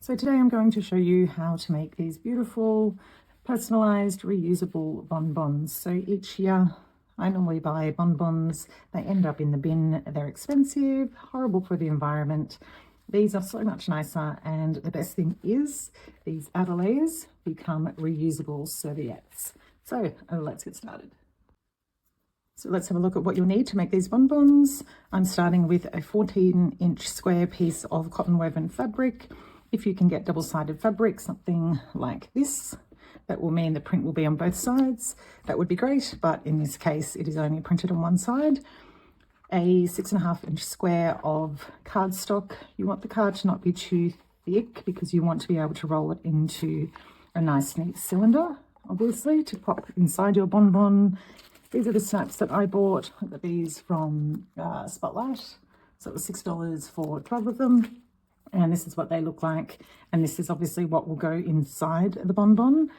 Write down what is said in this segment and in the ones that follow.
So today I'm going to show you how to make these beautiful personalized reusable bonbons. So each year I normally buy bonbons, they end up in the bin, they're expensive, horrible for the environment. These are so much nicer, and the best thing is these outer layers become reusable serviettes. So let's get started. So let's have a look at what you'll need to make these bonbons. I'm starting with a 14-inch square piece of cotton woven fabric. If you can get double-sided fabric, something like this, that will mean the print will be on both sides. That would be great, but in this case, it is only printed on one side. A 6.5-inch square of cardstock. You want the card to not be too thick because you want to be able to roll it into a nice neat cylinder, obviously, to pop inside your bonbon. These are the snaps that I bought. I got these from Spotlight. So it was $6 for 12 of them. And this is what they look like. And this is obviously what will go inside the bonbon.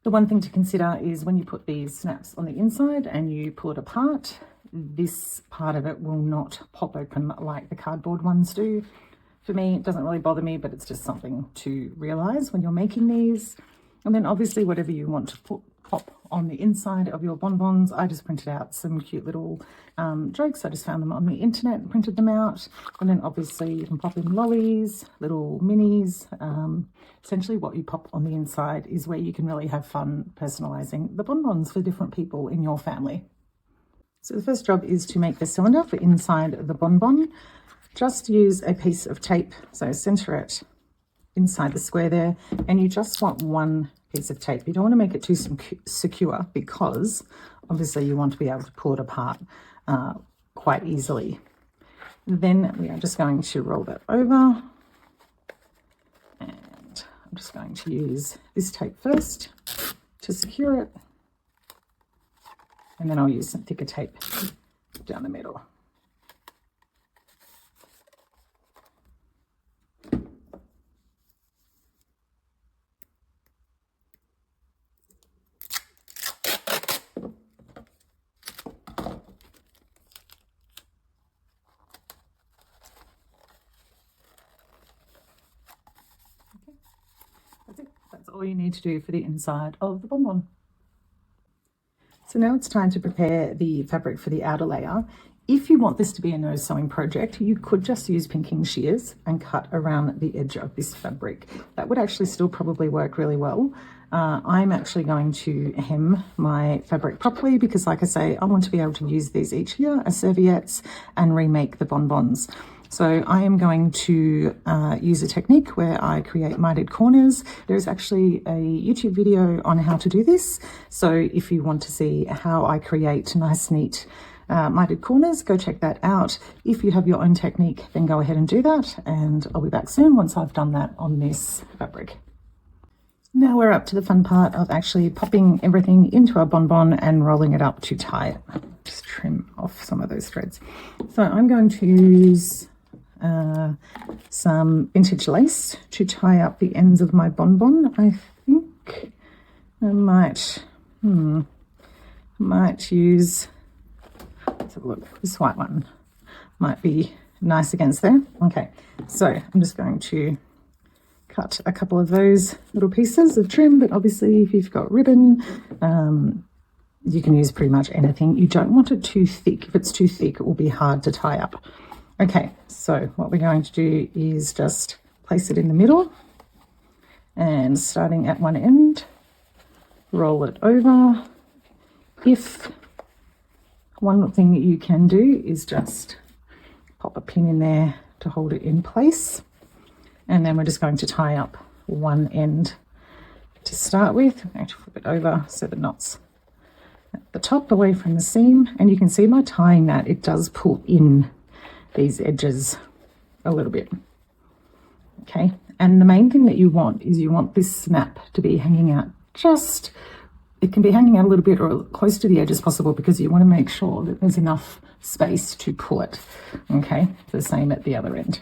The one thing to consider is when you put these snaps on the inside and you pull it apart, this part of it will not pop open like the cardboard ones do. For me, it doesn't really bother me, but it's just something to realize when you're making these. And then obviously whatever you want to pop on the inside of your bonbons. I just printed out some cute little jokes. I just found them on the internet and printed them out. And then obviously you can pop in lollies, little minis. Essentially what you pop on the inside is where you can really have fun personalizing the bonbons for different people in your family. So the first job is to make the cylinder for inside the bonbon. Just use a piece of tape, so center it inside the square there, and you just want one piece of tape. You don't want to make it too secure because obviously you want to be able to pull it apart quite easily. Then we are just going to roll that over, and I'm just going to use this tape first to secure it, and then I'll use some thicker tape down the middle. That's it. That's all you need to do for the inside of the bonbon. So now it's time to prepare the fabric for the outer layer. If you want this to be a nose sewing project, you could just use pinking shears and cut around the edge of this fabric. That would actually still probably work really well. I'm actually going to hem my fabric properly because, like I say, I want to be able to use these each year as serviettes and remake the bonbons. So I am going to use a technique where I create mitered corners. There's actually a YouTube video on how to do this. So if you want to see how I create nice, neat mitered corners, go check that out. If you have your own technique, then go ahead and do that. And I'll be back soon once I've done that on this fabric. Now we're up to the fun part of actually popping everything into our bonbon and rolling it up to tie it. Just trim off some of those threads. So I'm going to use some vintage lace to tie up the ends of my bonbon. I think I might use, let's have a look, this white one might be nice against there. Okay, so I'm just going to cut a couple of those little pieces of trim, but obviously if you've got ribbon, you can use pretty much anything. You don't want it too thick. If it's too thick, it will be hard to tie up. Okay, so what we're going to do is just place it in the middle and starting at one end, roll it over. If one thing that you can do is just pop a pin in there to hold it in place. And then we're just going to tie up one end to start with. I'm going to flip it over so the knot's at the top away from the seam. And you can see by tying that, it does pull in these edges a little bit. Okay, and the main thing that you want is you want this snap to be hanging out just, it can be hanging out a little bit or close to the edge as possible because you want to make sure that there's enough space to pull it. Okay, the same at the other end.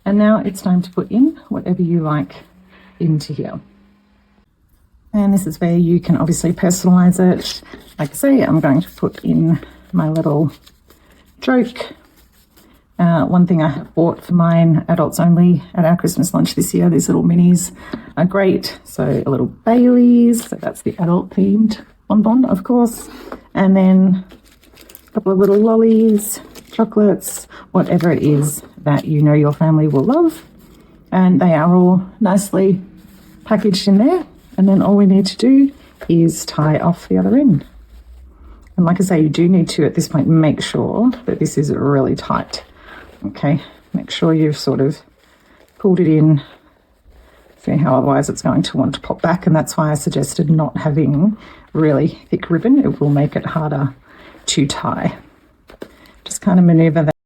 And now it's time to put in whatever you like into here. And this is where you can obviously personalize it. Like I say, I'm going to put in my little joke One thing I have bought for mine adults only at our Christmas lunch this year, these little minis are great. So a little Baileys, so that's the adult themed bonbon, of course. And then a couple of little lollies, chocolates, whatever it is that you know your family will love. And they are all nicely packaged in there. And then all we need to do is tie off the other end. And like I say, you do need to, at this point, make sure that this is really tight. Okay, make sure you've sort of pulled it in. See how otherwise it's going to want to pop back, and that's why I suggested not having really thick ribbon. It will make it harder to tie. Just kind of maneuver that.